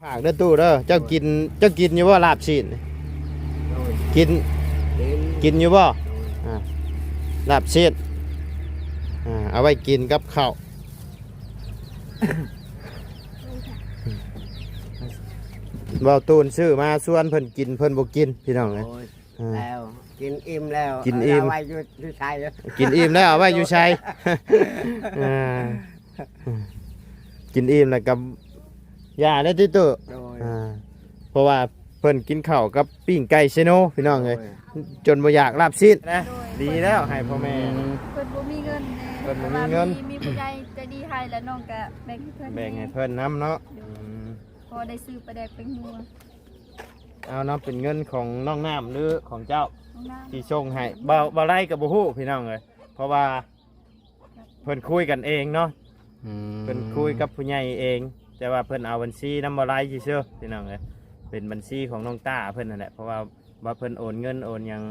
ผากเด้อตู้เด้อเจ้ากินอยู่บ่ลาบชิ้นกินกินอยู่บ่ลาบชิ้นเอาไว้กินกับข้าวเบาตูนซื้อมาส่วนเพิ่นกินเพิ่นบ่กินพี่น้องเอ้ยแล้วกินอิ่มแล้วกินอิ่มเอาไว้อยู่ชายเลยกินอิ่มแล้วเอาไว้อยู่ชัยกินอิ่มแล้วกับยาได้ที่ตู้เพราะว่าเพิ่นกินข้าวกับปิ้งไก่เชโนพี่น้องเอ้ยจนบ่อยากลาบชิ้นนะดีแล้วให้พ่อแม่เพิ่นบ่มีเงินเพิ่นบ่มีเงินมีผู้ใหญ่ใจดีให้แล้วน้องก็แบ่งให้เพิ่นแบ่งให้เพิ่นนำเนาะพอได้ซื้อปลาแดกเป็นนัวเอาเนาะเป็นเงินของน้องน้ำหรือของเจ้าน้องที่ส่งให้บ่ไล่กับบ่ฮู้พี่น้องเอ้ยเพราะว่าเพิ่นคุยกันเองเนาะเพิ่นคุยกับผู้ใหญ่เองแต่ว่าเพิ่นเอาบัญชีนำบ่ไล่ซื่อๆพี่น้องเอ้ยเป็นบัญชีของน้องต้าเพิ่นนั่นแหละเพราะว่าเพิ่นโอนเงินโอนหยัง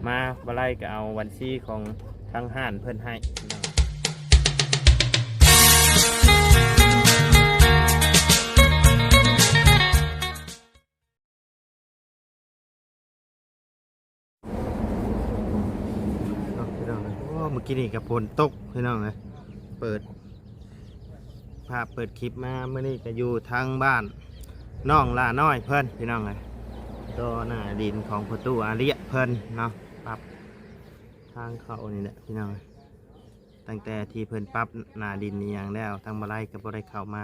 มาบ่ไล่ก็เอาบัญชีของทางห้านเพิ่นให้พี่น้องเมื่อกี้นี่กับฝนตกพี่น้องเลยเปิดคลิปมาเมื่อนี้จะอยู่ทางบ้านน้องลาน้อยเพิ่นพี่น้องเลยต่อหน้าดินของประตูอาเรียเพิ่นเนาะปรับทางเข้านี่แหละพี่น้องตั้งแต่ที่เพิ่นปรับหน้าดินนี่อย่างแล้วทางบ่ไล่ก็บ่ได้เข้ามา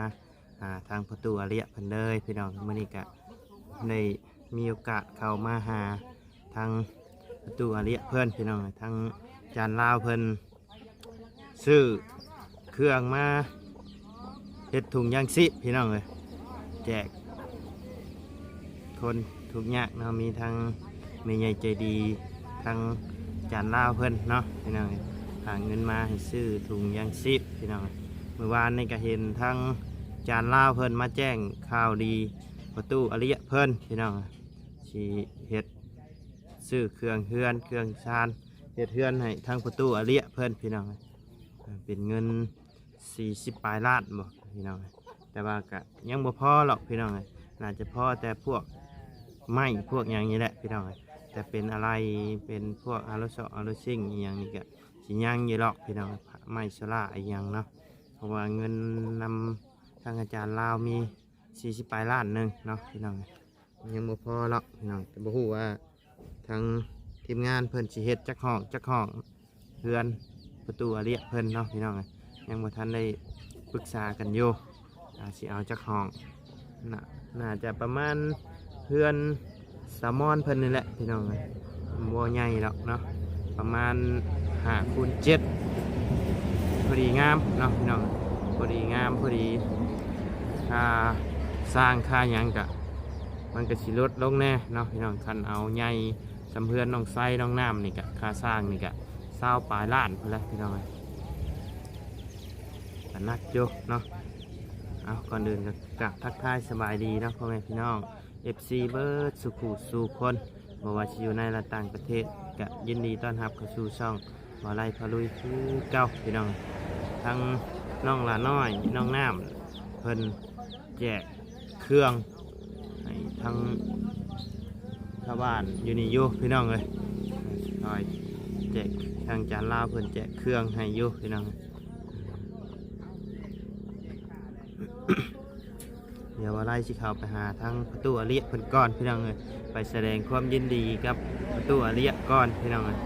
ทางประตูอาเรียเพิ่นเลยพี่น้องเมื่อนี้ก็ได้มีโอกาสเข้ามาหาทางประตูอาเรียเพิ่นพี่น้องทางจานลาวเพิ่นซื้อเครื่องมาเฮ็ดถุงยางซิพี่น้องเลยแจกคนทุกยากเนาะมีทั้งแม่ใหญ่ใจดีทั้งจานลาวเพิ่นเนาะพี่น้องหาเงินมาให้ซื้อถุงยางซิพี่น้องเมื่อวานนี่ก็เห็นทั้งจานลาวเพิ่นมาแจ้งข่าวดีประตูอริยะเพิ่นพี่น้องสิเฮ็ดซื้อเครื่องเฮือนเครื่องชานเฮ็ดเฮือนให้ทางประตูอาเรียเพิ่นพี่น้องเป็นเงิน40 ปลายล้านบ่พี่น้องแต่ว่าก็ยังบ่พอหรอกพี่น้องน่าจะพอแต่พวกไม้พวกอย่างนี้แหละพี่น้องแต่เป็นอะไรเป็นพวกอารุซออารุซิ่งอย่างนี้ก็สิยังอยู่หรอกพี่น้องไม้โซล่าอีกอย่างเนาะเพราะว่าเงินนำทางอาจารย์ลาวมี40 ปลายล้านนึงเนาะพี่น้องยังบ่พอหรอกพี่น้องแต่บ่ฮู้ว่าทางทีมงานเพิ่นสิเฮ็ดจักห้องเพื่อนประตูอาเรียเพิ่นเนาะพี่น้องยังบ่ทันได้ปรึกษากันอยู่สิเอาจักห้องน่าจะประมาณเพื่อนสามอนเพิ่นนี่แหละพี่น้องบ่ใหญ่หรอกเนาะประมาณ5x7พอดีงามเนาะพี่น้องพอดีงามพอดีค่าสร้างค่าหยังกะมันก็สิลดลงแน่เนาะพี่น้องคันเอาใหญ่สำเพื่อนน้องไส้น้องน้ำนี่กะค่าสร้างนี่กะ20 ปลายล้านพอแล้วพี่น้องกันนักโยเนาะเอาก่อนเดินกับทักทายสบายดีนะพ่อแม่พี่น้อง FC เบิร์ดสุขุสู่คนบอกว่าจะอยู่ในและต่างประเทศกะยินดีต้อนรับเข้าสู่ช่องบ่ไล่พาลุยคือเก้าพี่น้องทั้งน้องลาน้อยน้องน้ำเพิ่นแจกเครื่องให้ทั้งชาวบ้านอยู่นี่อยู่พี่น้องเลยหน่อยแจกทางจานลาวเพิ่นแจกเครื่องให้อยู่พี่น้อง เดี๋ยวว่าไล่สิเขาไปหาทางประตูอาเรียเพิ่นก่อนพี่น้องเลยไปแสดงความยินดีกับประตูอาเรียก่อนพี่น้องเลย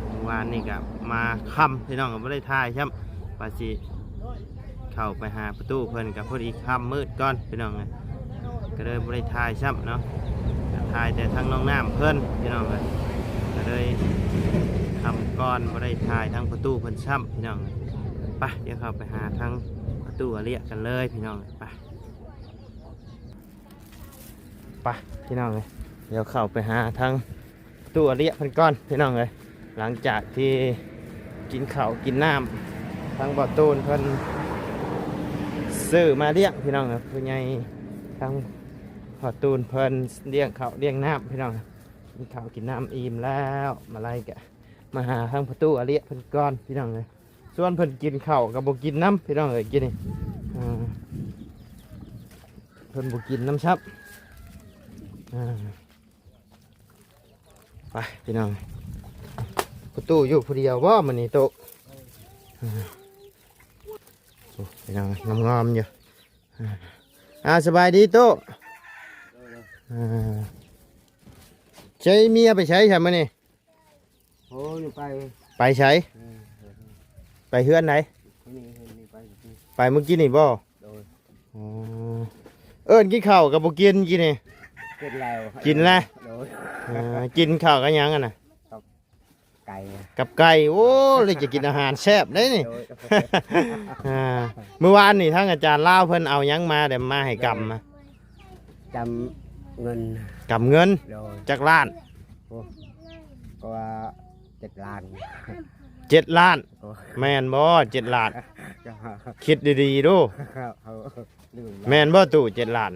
เมื่อวานนี่กับมาค่ำพี่น้องก็ไม่ได้ถ่ายใช่ไหมว่าสิเข้าไปหาประตูเพิ่นกับพอดีค่ำมืดก่อนพี่น้องเลยก็เลยไม่ได้ถ่ายใช่ไหมเนาะถ่ายแต่ทางน้องน้ำเพิ่นพี่น้องเลยก็เลยทำก้อนไม่ได้ถ่ายทางประตูเพิ่นซ้ำพี่น้องไปเดี๋ยวเข้าไปหาทางประตูอาเรียกันเลยพี่น้องไปพี่น้องเลยเดี๋ยวเข้าไปหาทางประตูอาเรียเพิ่นก้อนพี่น้องเลยหลังจากที่กินข้าวกินน้ำทางบ่อตูนเพิ่นซื้อมาเลี้ยงพี่น้องครับผู้ใหญ่ทางบ่อตูนเพิ่นเลี้ยงข้าวเลี้ยงน้ำพี่น้องกินข้าวกินน้ำอิ่มแล้วมาไล่กะมาหาทางประตูอาเรียเพิ่นก้อนพี่น้องเลยส่วนเพิ่นกินข้าวกับบ่กินน้ำพี่น้องเลยกินนี่ เพิ่นบ่กินน้ำซับไปพี่น้องประตูอยู่ผู้เดียวบ่มื้อนี้โตะพี่น้องงามๆอยู่สบายดีโตะใช้เมียไปใช้ใช่มื้อนี้ โอ้ยไป ไปใช้ไปเฮือนไหน นี่ไป ไปเมื่อกี้นี่บ่ โดย อ๋อเอิ้นกินข้าวกับบ่กินกินนี่ กินแล้ว กินแล้ว โดย กินข้าวกับหยังอ่ะน่ะ ไก่ กับไก่โอ้เลยจะกินอาหารแซ่บได้นี่ โดย เมื่อวานนี่ทั้งอาจารย์ลาวเพิ่นเอาหยังมาเดี๋ยวมาให้กำมา จำเงิน กำเงิน โดย จากล้าน ก็ว่า7 ล้าน 7 ล้าน โอ้ย แม่นบ่7 ล้าน ก็ คิดดีๆดู เขาลืม แม่นบ่ตู่7 ล้าน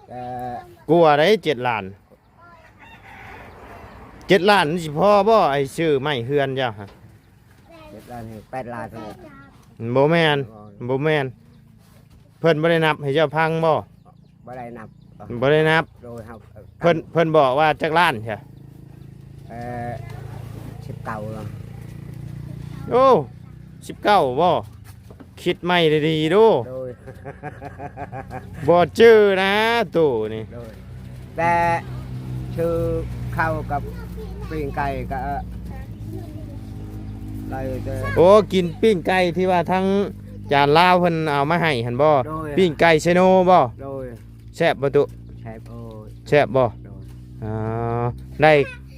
แต่ กลัวได้7 ล้าน7 ล้านนี่สิพอบ่ไอ้ชื่อไม่เฮือนเจ้าฮะ 7 ล้านให้8 ล้านเลย บ่แม่นบ่แม่นเพิ่นบ่ได้นับให้เจ้าพังบ่ บ่ได้นับ บ่ได้นับ โดยครับ เพิ่นบอกว่าจักล้านใช่ 10 เก่าแล้ว โอ้19บ่คิดไม่ดีๆดู โดย บ่ชื่อนะตู่นี่ โดยแต่ชื่อเข้ากับปิ้งไก่ก็เลยจะ โอ้กินปิ้งไก่ที่ว่าทั้งจานลาวเพิ่นเอามาให้หั่นบ่ โดย ปิ้งไก่เชโนบ่ โดย แซ่บบ่ตุ แชฟโอ้ย แซ่บบ่ โดย อ๋อได้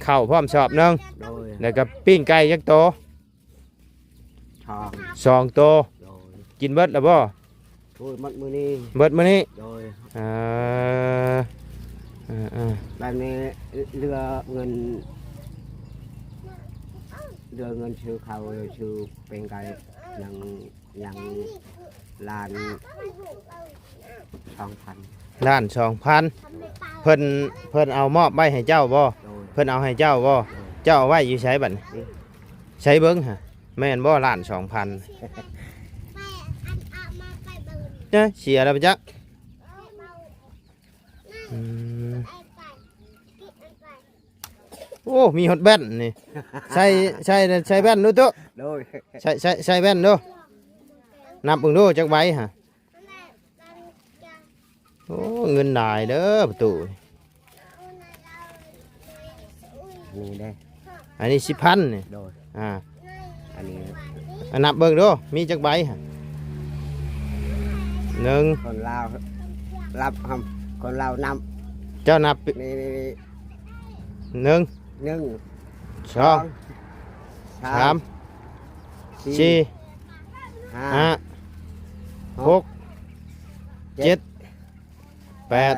ข้าวพร้อมชอบหนึง โดย แล้วก็ปิ้งไก่จักโต ทอง 2 โต โดย กินเบิดแล้วบ่ โอ้ยมัดมือนี้ เบิดมื้อนี้ โดย อ่าแบบนี้เรือเงินชื่อเขาชื่อเป็นไก่ยังล้าน2,000 ล้าน 2,000เพิ่นเอามอบไว้ให้เจ้าบ่ โดย เพิ่นเอาให้เจ้าบ่เจ้าเอาไว้อยู่ใช้บัดนี้ใช้เบิ่งฮะแม่นบ่ล้าน 2,000เจ้าเสียแล้วปะจ๊ะอืมโอ้มีฮอตแบนนี่ใช้แบนดูตุ๊ โดย ใช้แบนดูนับเบิ่งดูจักใบฮะโอ้เงินหลายเด้อประตู นี่ได้ อันนี้10,000นี่ โดย อ่า อันนี้ อันนับเบิ่งดูมีจักใบฮะหนึ่ง คนลาวรับคำคนลาวน เจ้านับ ำนี่ หนึ่ง 1 สองสาม 4 สี่ 5 ห้าหกเจ็ดแปด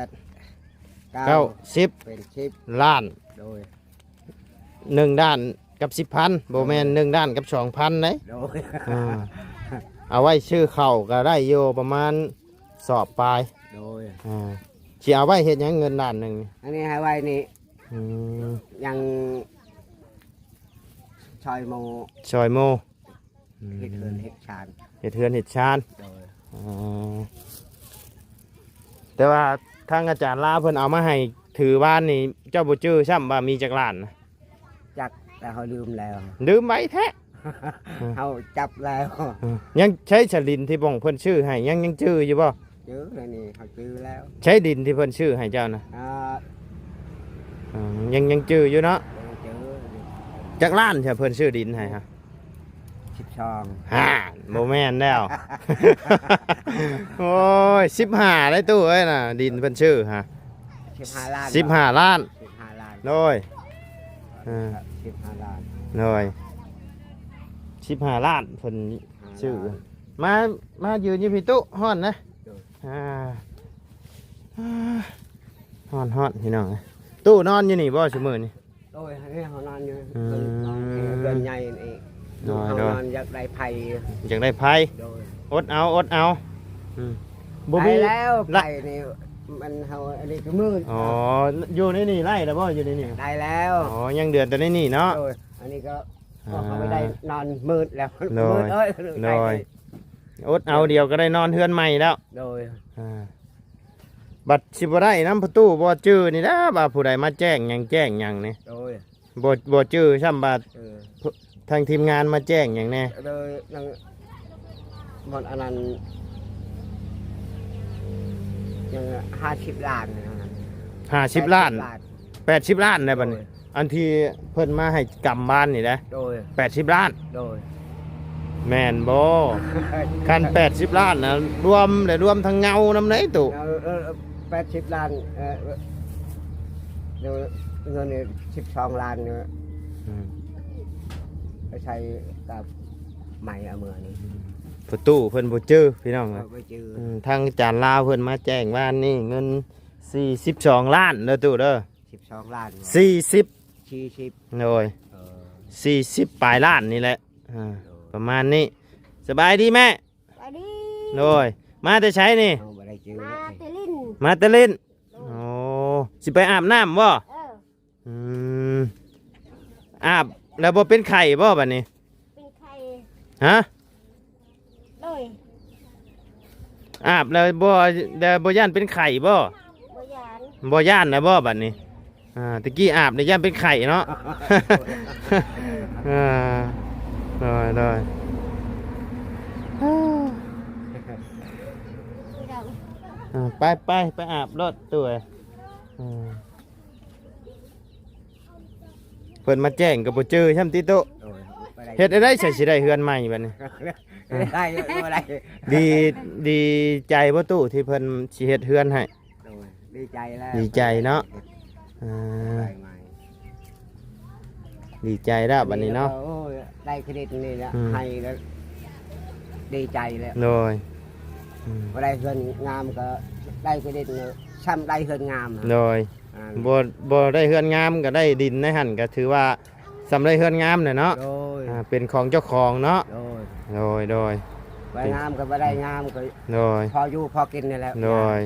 เก้า10เป็นล้าน โดย 1 ด้านกับ 10,000โบแมน1 ด้านกับ 2,000เลย โดย เอาไว้ชื่อเข่าก็ได้โยประมาณสอบปลาย โดย สิเอาไว้เฮ็ดหยังเงินด้านหนึ่ง อันนี้ให้ไว้นี่ อืม ยังชอยโม ซอยโม เฮ็ดเงินเฮ็ดชาน เฮ็ดเทือนเฮ็ดชาน โดย แต่ว่าทางอาจารย์ลาเพิ่นเอามาให้ถือบ้านนี่เจ้าบ่จื้อซ้ำว่ามีจักล้านนะ จักแต่เขาลืมแล้ว ลืมไว้แท้ เขาจับแล้ว ยังใช้สลินที่บ่งเพิ่นชื่อให้ยังชื่ออยู่บ่ จื้อเลยนี่เขาจื้อแล้ว ใช้ดินที่เพิ่นชื่อให้เจ้านะ ยังชื่ออยู่เนาะ จื้อ จักล้านใช่เพิ่นชื่อดินให้ฮะ 12 ฮ่าโมแมนแล้ว โอ้ย15ได้ตู้เอ้ยน่ะดินเพิ่นชื่อฮะ 15 ล้าน 15 ล้าน 15 ล้าน โดย 15 ล้าน โดย15 ล้านเพิ่นชื่อมายืนอยู่พี่ตู้ฮ้อนนะฮ้อนพี่น้องตู้นอนอยู่นี่บ่ซุมื้อนี่ โอ้ยให้เขานอนอยู่ อืม เดือนใหญ่นี่ น้อย เขา น้อย นอนอยากได้ไผ่ อยากได้ไผ โดย อดเอาบ่ ไป มี แล้ว ละ ไผ่นี่มันเขาอันนี้ก็มืด อ๋ออยู่ในนี่ไร่แล้วบ่อยู่ในนี่ ได้แล้ว อ๋อยังเดือนแต่ในนี่เนาะ โดยอันนี้ก็เขาไม่ได้นอนมืดแล้ว โดย มืดเอ้ย โดยอดเอาเดียวก็ได้นอนเฮือนใหม่แล้ว โดย อ่า บัดสิบ่ได้น้ำประตูบ่จื้อนี่นะว่าผู้ใดมาแจ้งหยังนี่ โดย บ่จื้อซ้ำบาด เออ ทางทีมงานมาแจ้งหยังแน่ โดยนั่งบอนอันนั้นยัง50 ล้านนะนั้น 50 ล้าน80 ล้านได้บัดนี้อันที่เพิ่นมาให้กำบ้านนี่นะ โดย 80 ล้าน โดย แม่นบ่คัน80 ล้านนะรวมทั้งเงานำไหนตุ 80 ล้านเดี๋ยวเงินนี่12 ล้านเนี่ยไปใช้กับใหม่เอาเมื่อนี้ ประตูเพิ่นบ่จื้อพี่น้อง เอาไปจื้อ ทางจานลาวเพิ่นมาแจ้งว่านี่เงิน42 ล้านเด้อตู่เด้อ 12 ล้าน 40 40 โดย เออ 40ปลายล้านนี่แหละประมาณนี้สบายดีแม่ ไปดิ โดยมาแต่ใช้นี่ เอาไปได้จื้อ มาเตลิน มาแตะลินโอ้สิไปอาบน้ำบ่ เออ มอาบแล้วบ่เป็นไข่บ่บัดนี้ เป็นใคร ฮะ โดย อาบแล้วบ่ย่านเป็นไข่บ่ บ่ยาน บ่ย่านนะบ่บัดนี้ตะกี้อาบเนี่ยย่านเป็นไข่เนาะ ได้ ไม่ต้อง ไปอาบรถตัวเพิ่นมาแจ้งกับบ่เจอช่ำติโต โอ้ยไปได้ เฮ็ดได้ใส่สิได้เฮือนใหม่บัดนี้ ได้บ่ได้ ดีใจบ่ตู้ที่เพิ่นสิเฮ็ดเฮือนให้ โอ้ยดีใจแล้ว ดีใจเนาะ ได้ใหม่ ดีใจแล้วบัดนี้เนาะ โอ้ยได้เครดิตนี่แล้ว อืม ให้แล้วดีใจแล้ว โดย บ่ได้เฮือนงามก็ได้เครดิตเนี่ยซ้ำได้เฮือนงามนะ โดย อ่า บ่ได้เฮือนงามก็ได้ดินในหั่นก็ถือว่าสำได้เฮือนงามน่ะเนาะ โดย เป็นของเจ้าของเนาะ โดย โดย ไปงามก็บ่ได้งามก็ โดย พออยู่พอกินนี่แหละ โดย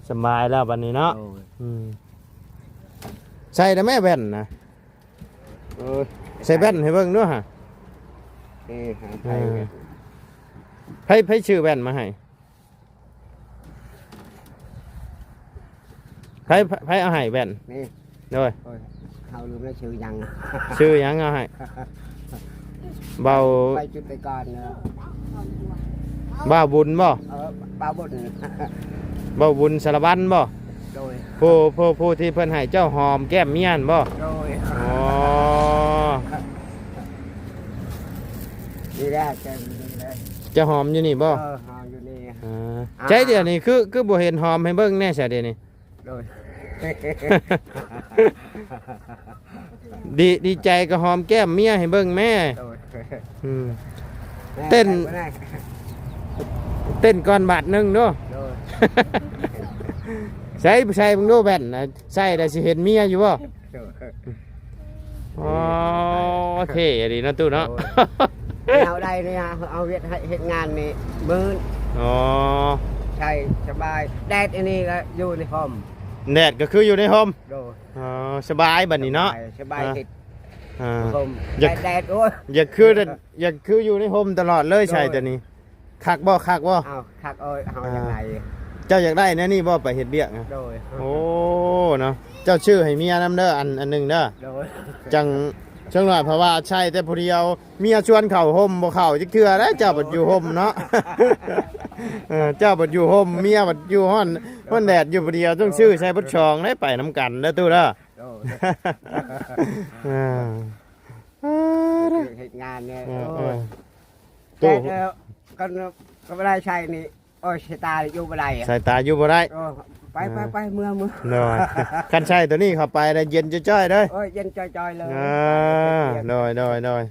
สบายแล้วบัดนี้เนาะ โอ้ย ใส่แต่แม่แว่นนะ โอ้ย ใส่แว่นให้เบิ่งด้วยฮะ นี่หา เอ ไป อไผชื่อแว่นมาให้ไผเอาให้แว่น นี่ โดย โอ้ยเขาลืมแล้วชื่อยัง ชื่อหยังเอาให้เบา ไปจุดไปก่อนเนอะ บ้าบุญบ่ ปลาบด เบาบุญสารวัตรบ่ โดย ผู้ที่เพิ่นให้เจ้าหอมแก้มเมียนบ่ โดย อ๋อ นี่แหละแกนี่เลย เจ้าหอมอยู่นี่บ่ หาอยู่นี่ ใช่เดี๋ยวนี้คือบ่เห็นหอมให้เบิ่งแน่ใช่เดี๋ยวนี้ โดย ดีใจก็หอมแก้มเมียให้เบิ่งแม่ โดย อืม เต้น เต้นก่อนบาทหนึงเนาะ โดย ใส่มึงดูแว่นนะใส่ได้สิเห็นเมียอยู่บ่ โดย อ๋อโอเคดีเนาะตู้เนาะ เอาได้เนี่ยเอาเวียดให้เฮ็ดงานนี่มื้อ อ๋อ ใช่สบายแดดอันนี้ก็อยู่ในห้อง แดดก็คืออยู่ในห้อง โดย อ๋อสบายบัดนี้เนาะ สบายติด อ่า ห้อง อยาก แดดโอ้ย อยากคืออยู่ในห้องตลอดเลยใช่ตัวนี้คักบ่ เอาคักโอ้ยเอาอย่างไร เจ้าอยากได้แน่นี่บ่ไปเฮ็ดเบี้ยกนะ โดย โอ้เนาะเจ้าชื่อให้เมียนํเด้ออันหนึงเด้อ โดย จังช่วงหน่อยเพราะว่าใช่แต่ผู้เดียวเมียชวนเข้าห่มบ่เข้าจักเทื่อแล้วเจ้าบัดอยู่ห่มเนาะ เจ้าบัดอยู่ห่มเมียบัดอยู่ฮ้อนแดดอยู่ผู้เดียวต้องชื่อใช้บัดชองได้ไปนํกันเด้อตู้เด้อ โดย อ่า เหตุงานเนี่ย เออ โอ้ย ตู้ แต่แล้วก็ไม่ได้ใช่นี่โอ้ยสายตาอยู่ไม่ได้อะ สายตาอยู่บ่ได้ โอ้ไปเมื่อ เนาะคันใช้ตัวนี้เข้าไปแล้วเย็นจ้อยๆเด้อ โอ้ยเย็นจอยๆเลย โดย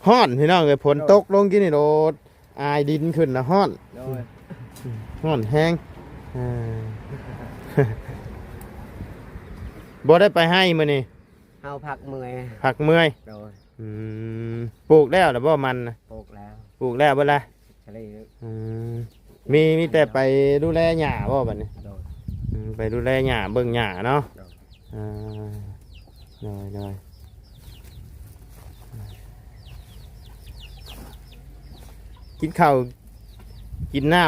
ฮ้อนพี่น้องเอ้ยฝนตกลงกินนี่โดดอายดินขึ้นนะฮ้อน โดย ฮ้อนแห้งบ่ได้ไปให้มื้อนี้ เอาผักเมื่อย ผักเมื่อย โดย ปลูกแล้วหรือบ่มันน่ะ ปลูกแล้ว ปลูกแล้วเบ่ล่ะ ทะเล มีแต่ไปดูแลหญ้าบ่บัดนี้ โดย ไปดูแลหญ้าเบิ่งหญ้าเนาะ โดย โดยกินข้าวกินน้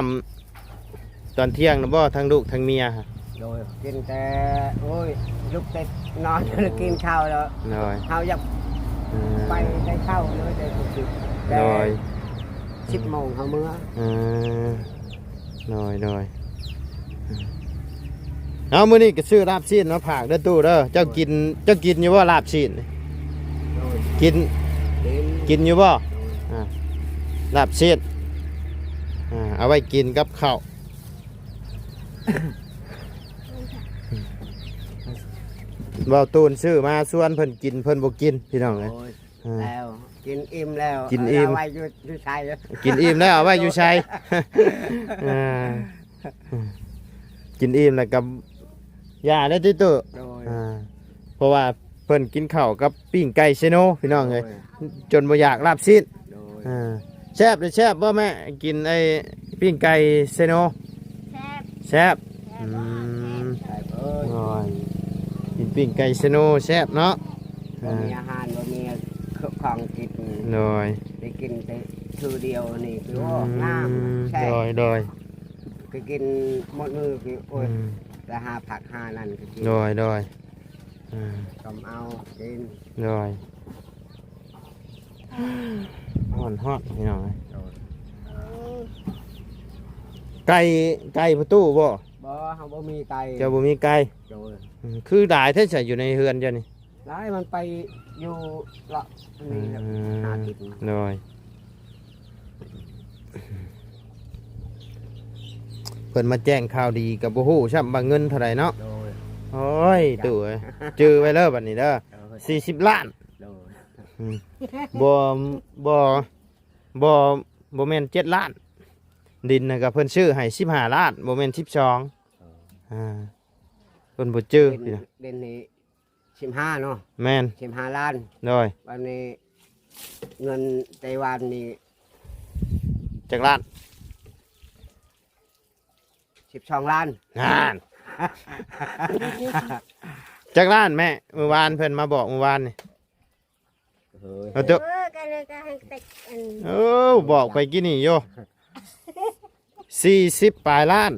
ตอนเที่ยงนะบ่ทั้งลูกทั้งเมียฮะ โดยกินแต่โอ้ยลุกแต่นอนแล้วกินข้าวแล้ว โดย เฮาอยากไปได้ข้าวเลยได้สุดๆแต่ โดย 10 โมงเฮามื้อ โดยโดยเอามื้อนี้ก็ซื้อลาบชิ้นมาฝากเด้อตู้เด้อเจ้ากินอยู่บ่ลาบชิ้น โดย กิน กิน อยู่บ่ลาบชิ้นเอาไว้กินกับข้าวเว้าตูนซื้อมาส่วนเพิ่นกินเพิ่นบ่กินพี่น้องเอ้ย โอ้ยแล้วกินอิ่มแล้ว กินอิ่ม เาไว้อยู่ชายแล้ว กินอิ่มแล้วเอาไว้อยู่ชัยกินอิ่มแล้วกับยาได้อติตู้ โดย เพราะว่าเพิ่นกินข้าวกับปิ้งไก่เซโนพี่น้องเอ้ย โดย จนบ่อยากลาบชิ้น โดย แซ่บเลยแซ่บบ่แม่กินไอ้ปิ้งไก่เซโน แซ่บ แซ่บ แซ่บว่าแซ่บ ใช่เอ้ย โอ้ยกินปิ้งไก่เซโนแซ่บเนาะ บ่มีอาหารบ่มีของกิน โดย ได้กินแต่คือเดียวนี่คือว่าน้ำแช่ โดยโดย คือกินหมดมือคือโอ้ยแล้วหาผักหานั่นคือกิน โดยโดยอืม ต้มเอากิน โดยฮ้อนฮอดพี่น้องเอ้ย โดย ไก่ประตูบ่ บ่เฮาบ่มีไต เจ้าบ่มีไก่ โดย คือหลายแท้ใส่อยู่ในเฮือนเจ้านี่ แล้วให้มันไปอยู่ละนี่แหละหากิน โดยเพิ่นมาแจ้งข่าวดีกับบ่ฮู้ซ้ำว่าเงินเท่าไหร่เนาะ โดย โอ้ยตู่เอ้ยจื้อไว้เด้อบัดนี้เด้อ โดย 40 ล้าน โดย บ่บ่บ่บ่แม่น7 ล้าน ดินน่ะก็เพิ่นซื้อให้15 ล้านบ่แม่น12เพิ่นบ่จื้อพี่น้อง เด่นนี้15เนาะ แม่น 15ล้าน โดย วันนี้เงินไต้หวันนี่ จักล้าน 12ล้าน นานจักล้านแม่เมื่อวานเพิ่นมาบอกเมื่อวานนี่ เฮ้ย เอาเจ้า ก็เลยก็ให้ติดอัน บอกไปกินนี่โย40 ปลายล้าน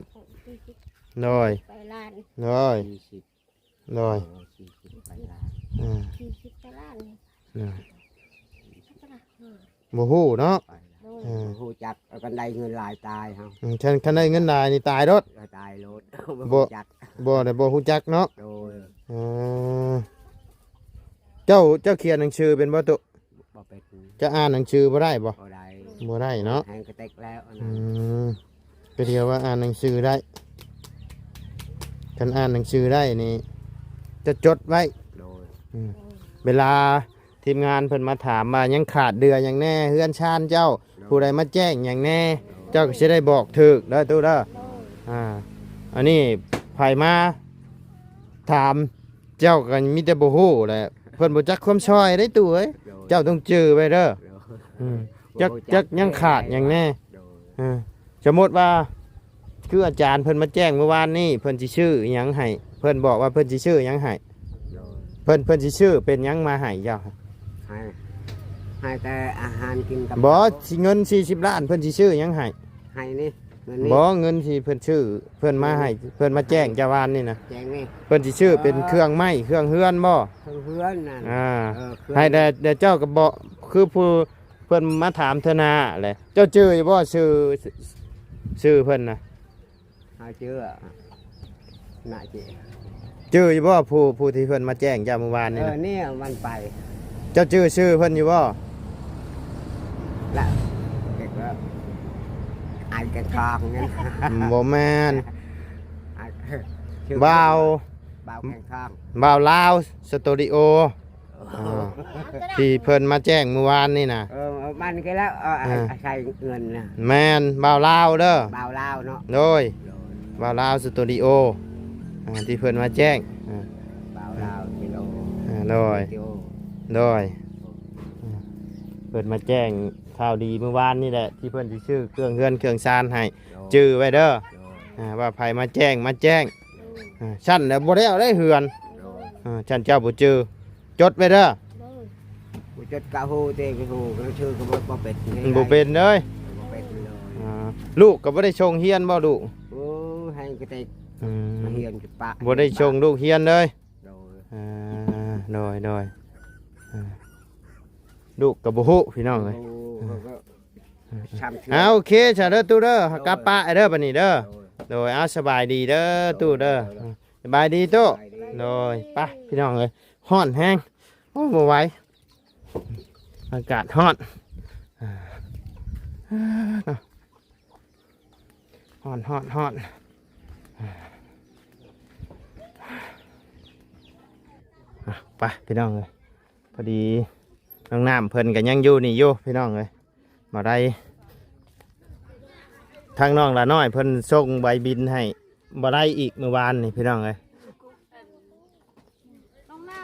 โดย ไปล้าน โดย 40 โดย 40ไปล้าน 40ไปล้านนี่ บ่ฮู้เนาะ ไปล้าน โดย ฮู้จักเอากันได้เงินหลายตายเฮา คันได้เงินได้นี่ตายรถ ก็ตายโลด บ่ ฮู้จัก บ่ได้บ่ฮู้จักเนาะ โดย อ่าเจ้าเขียนหนังสือเป็นบ่ตุ บ่เป็น จะอ่านหนังสือบ่ได้บ่ บ่ได้ บ่ได้เนาะ แหงกระเตกแล้วอัน อื นั้น มก็เดียวว่าอ่านหนังสือได้คันอ่านหนังสือได้นี่จะจดไว้ โดย เวลาทีมงานเพิ่นมาถามว่ายังขาดเดืออย่างแน่เฮือนชานเจ้า ผู้ใดมาแจ้งอย่างแน่ เจ้าก็จะได้บอกถูกเด้อตู้เด้อ โดย อันนี้ไผมาถามเจ้าก็มีแต่บ่ฮู้แหละเพิ่นบ่จักความช่วยได้ตู้เอ้ย โดย เจ้าต้องจื้อไว้เด้อ โดย อืมจักยังขาดอย่างแน่ โดย สมมติว่าคืออาจารย์เพิ่นมาแจ้งเมื่อวานนี้เพิ่นสิชื่อหยังให้เพิ่นบอกว่าเพิ่นสิชื่อหยังให้ โดย เพิ่นสิชื่อเป็นหยังมาให้เจ้า ให้แต่อาหารกินกับ บ่สิเงิน40 ล้านเพิ่นสิชื่อหยังให้ ให้นี่เงินนี่ บ่เงินที่เพิ่นชื่อเพิ่นมาให้เพิ่นมาแจ้งเจ้าวานนี่นะ แจงนี่ เพิ่นสิชื่อเป็นเครื่องไม้เครื่องเฮือนบ่ เพื่อนนั่น เครื่อง ให้แต่เจ้าก็บ่คือผู้เพิ่นมาถามเธอนาแหละเจ้าชื่ออยู่บ่ชื่อเพิ่นน่ะ หาเชื่อน่าเจ๊ ชื่ออยู่บ่ผู้ที่เพิ่นมาแจ้งเจ้าเมื่อวานนี่นะ เนี่ยมันไป เจ้าชื่อเพิ่นอยู่บ่ ละเด็กแล้วอ่านกันคลองเนี่ย บ่แม่น อ่านชื่อ บ่าว บ่าวแข่งข้าง บ่าวลาวสตูดิโอที่เพิ่นมาแจ้งเมื่อวานนี่นะ มันก็แล้วใช้เงินนะ แม่นบ่าวลาวเด้อ บ่าวลาวเนาะ โดยบ่าวลาวสตูดิโอที่เพิ่นมาแจ้ง บ่าวลาวกิโล โดย กิโล โดยเพิ่นมาแจ้งข่าวดีเมื่อวานนี่แหละที่เพิ่นสิชื่อเครื่องเฮือนเครื่องซานให้จื้อไว้เด้อว่าไผมาแจ้งชั้นแล้วบ่ได้เอาได้เฮือนชั้นเจ้าบ่จื้อจดไว้เด้อ โดย กูจดกะฮูเตกะฮูก็ชื่อก็บ่เป็ด บ่เป็นเด้ย บ่เป็ดเลย ลูกก็บ่ได้ชงเฮียนบ่ลูก โอ้ย cái tay อืม hiền chụp bạ บ่ได้ชงลูกเฮียนเลย rồi โดยลูกกับบ่ฮู้พี่น้องเลย Sam โอเคจ้ะเด้อตู้เด้อกลับป้าเด้อบัดนี้เด้อ โดยสบายดีเด้อตู้เด้อสบายดีตู้โดยไปพี่น้องเลยฮ้อนแห้งโอ้บ่ไหวอากาศฮ้อนฮ้อนไปพี่น้องเลยพอดีน้องน้ำเพิ่นก็ยังอยู่นี่อยู่พี่น้องเลยมาได้ทางน้องละน้อยเพิ่นส่งใบบินให้บ่ได้อีกเมื่อวานนี่พี่น้องเลย น้องน้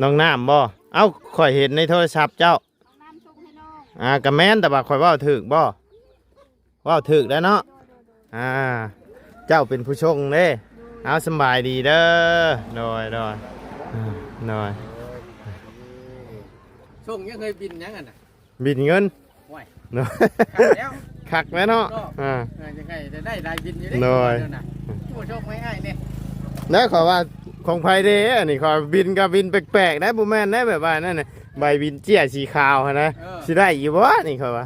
น้องน้ำบ่เอ้าข่อยเห็นในโทรศัพท์เจ้า ำน้องน้ำชงให้น้อง กะแม่นแต่ว่าข่อยเว้าถึกบ่เว้าถึกแล้วเนาะเจ้าเป็นผู้ชงเด้เอาสำบายดีเด้อโดยอ่าโดย ช่วงยังเคยบินยังอ่ะ บินเงิน โอ้ย โดย แล้ว คักแล้วเนาะ ยังไงจะได้รายบินอยู่ได้ หน่อย ผู้ชมไม่ให้เนี่ย แล้วขอว่าของไผเด้อันนี้ขอบินกับบินแปลกๆนะบ่แม่นนะแบบว่านั่นน่ะใบบินเจี้ยสีขาวหั่นนะสิได้อยู่บ่นี่ขอว่า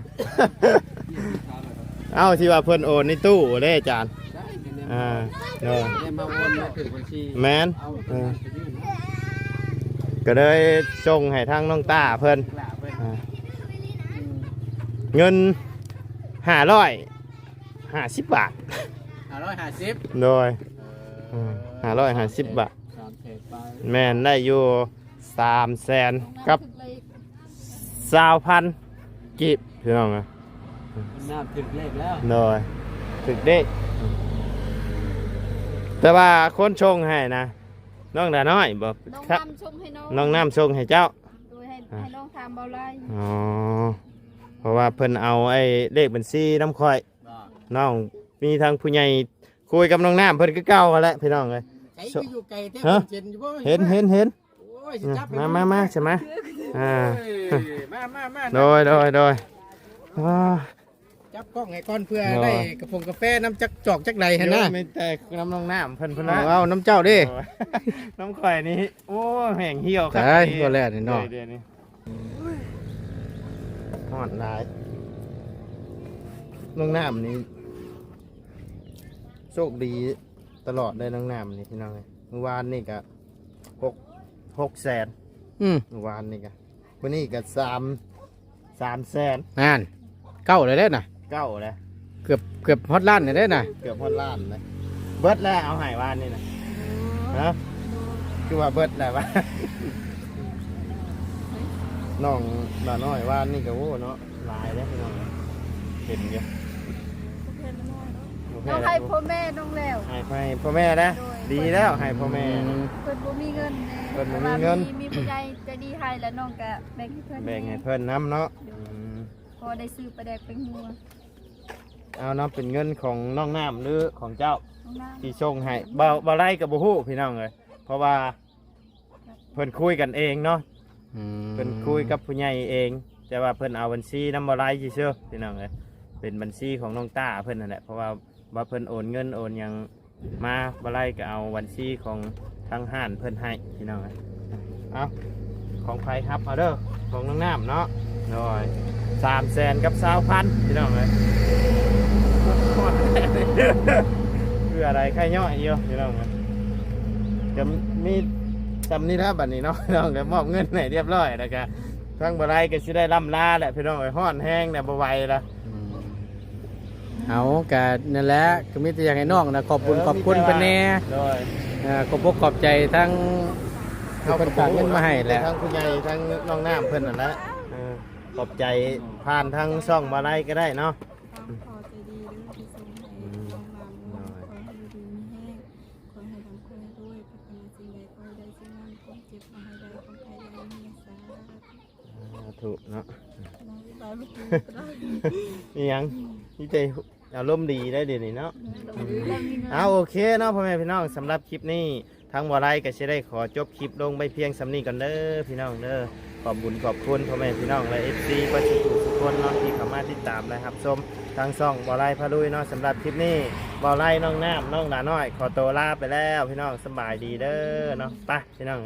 เอ้าที่ว่าเพิ่นโอนในตู้เด้อาจารย์ ได้เดี๋ยว เนาะ ได้มาวนมาถึงบัญชี แม่น เอา ก็เลยส่งให้ทางน้องต้าเพิ่น กล่าวไป เงิน550 บาท 550 โดย550 บาท 3เพจไป แม่นได้อยู่300,000กับ20,000กีบพี่น้องอะ น้ำถึงเลขแล้ว โดยถึกเด้แต่ว่าคนชงให้นะน้องดาน้อยบอก น้อง ครับ น้ำชงให้น้อง น้องน้ำชงให้เจ้า โดยให้น้องทำเบาไล่ อ๋อเพราะว่าเพิ่นเอาไอ้เลขบัญชีน้ำค่อยน้องมีทางผู้ใหญ่คุยกับน้องน้ำเพิ่นก็เก่าหั่นแหละพี่น้องเลย ไอ้อยู่ไกลแท้ ฮะ เจนอยู่บ่ เห็น โอ้ยสิจับ มาใช่ไหมอ่า มา โดยอ่า จับกล้องให้ก่อนเพื่อได้กระพงกาแฟน้ำจักจอกจักใดหั่นนะ ไม่แต่น้ำน้องน้ำเพิ่นนะ เอาน้ำเจ้าดิ โอ้ยน้ำข่อยนี่โอ้แห่งเหี่ยวครับ ใช่ตัวแรกนี่เนาะ เดี๋ยวนี้หอดหลายน้องน้ำนี่โชคดีตลอดเลยน้องน้ำนี่พี่น้องเลยเมื่อวานนี่ก็6แสน เมื่อวานนี่ก็วันนี้ก็3แสน นั่นเก้าเลยได้น่ะ เก้าเลย เกือบฮอตล้านเลยได้น่ะ เกือบพอดล้านเลยเบิดแล้วเอาใหายวานนี่นะฮะคือว่าเบิดแล้ววะ น้องหลานน้อยวานนี่ก็โอ้เนาะหลายแล้วพี่น้องเห็นอยู่ น้องให้พ่อแม่น้องแล้ว ให้พ่อแม่นะดีแล้วให้พ่อแม่นะ เพิ่นบ่มีเงินแน่ เพิ่นบ่มีเงิน มีผู้ใหญ่ใจะดีให้แล้วน้องก็แบ่งให้เพิ่น แบ่งให้เพิ่นน้ำเนาะอืม พอได้ซื้อปลาแดกเป็นหัว เอาเนาะเป็นเงินของน้องน้ำหรือของเจ้า น้องน้ ที่ส่งให้บ่ไล่กับบ่ฮู้พี่น้องเลยเพราะว่าเพิ่นคุยกันเองเนาะเพิ่นคุยกับผู้ใหญ่เอง แต่ว่าเพิ่นเอาบัญชีน้ำบ่ไล่ซื่อๆพี่น้องเลยเป็นบัญชีของน้องต้าเพิ่นนั่นแหละเพราะว่าเพิ่นโอนเงินโอนหยังมาบ่ไล่ก็เอาบัญชีของทางห้านเพิ่นให้พี่น้องเลยเอาของไผครับเอาเด้อของน้องน้ำเนาะโดย300,000กับ20,000พี่น้องเลย คืออะไรใครย่อยเยอะพี่น้องนะจะมีจำนี่แล้วบัดนี้เนาะพี่น้องเดี๋ยวมอบเงินให้เรียบร้อยแล้วก็ทั้งบรายก็สิได้ล่ำลาแหละพี่น้องไอ้ห้อนแห้งเนี่ยบ่ไหวละ เอากะนั่นแหละก็มีแต่อยากให้น้องนะขอบคุณเป็นแน่ โดย ขอบคุณขอบใจทั้งที่เพิ่นฝากเงินมาให้แหละ ทั้งผู้ใหญ่ทั้งน้องน้ำเพิ่นนั่นแหละขอบใจผ่านทั้งช่องบรายก็ได้เนาะ ขอใจดีเรื่องที่ส่งให้น้องนำขอให้ดูมีแห้งขอให้ทำคนด้วยพัฒนาสิ่งใดขอให้ได้สิ่งนั้นความเจ็บขอให้ได้ความใครได้เมียสา ถูกเนาะ น้องตายไม่ถูกก็ได้ นี่ยังนี่ใจอารมณ์ดีได้เดี๋ยวนี้เนาะ แล้วมีเงิน เอาโอเคเนาะพ่อแม่พี่น้องสำหรับคลิปนี้ทางบรายก็จะได้ขอจบคลิปลงไปเพียงสำนี้ก่อนเด้อพี่น้องเด้อ ขอบบุญขอบคุณพ่อแม่พี่น้องและ FC ประชาชนทุกคนเนาะที่เข้ามาติดตามนะครับชมทางช่องบ่อไร่พาลุยเนาะสำหรับคลิปนี้บ่อไร่น้องน้ำน้องหลาน้อยขอตัวลาไปแล้วพี่น้องสบายดีเด้อเนาะไปพี่น้อง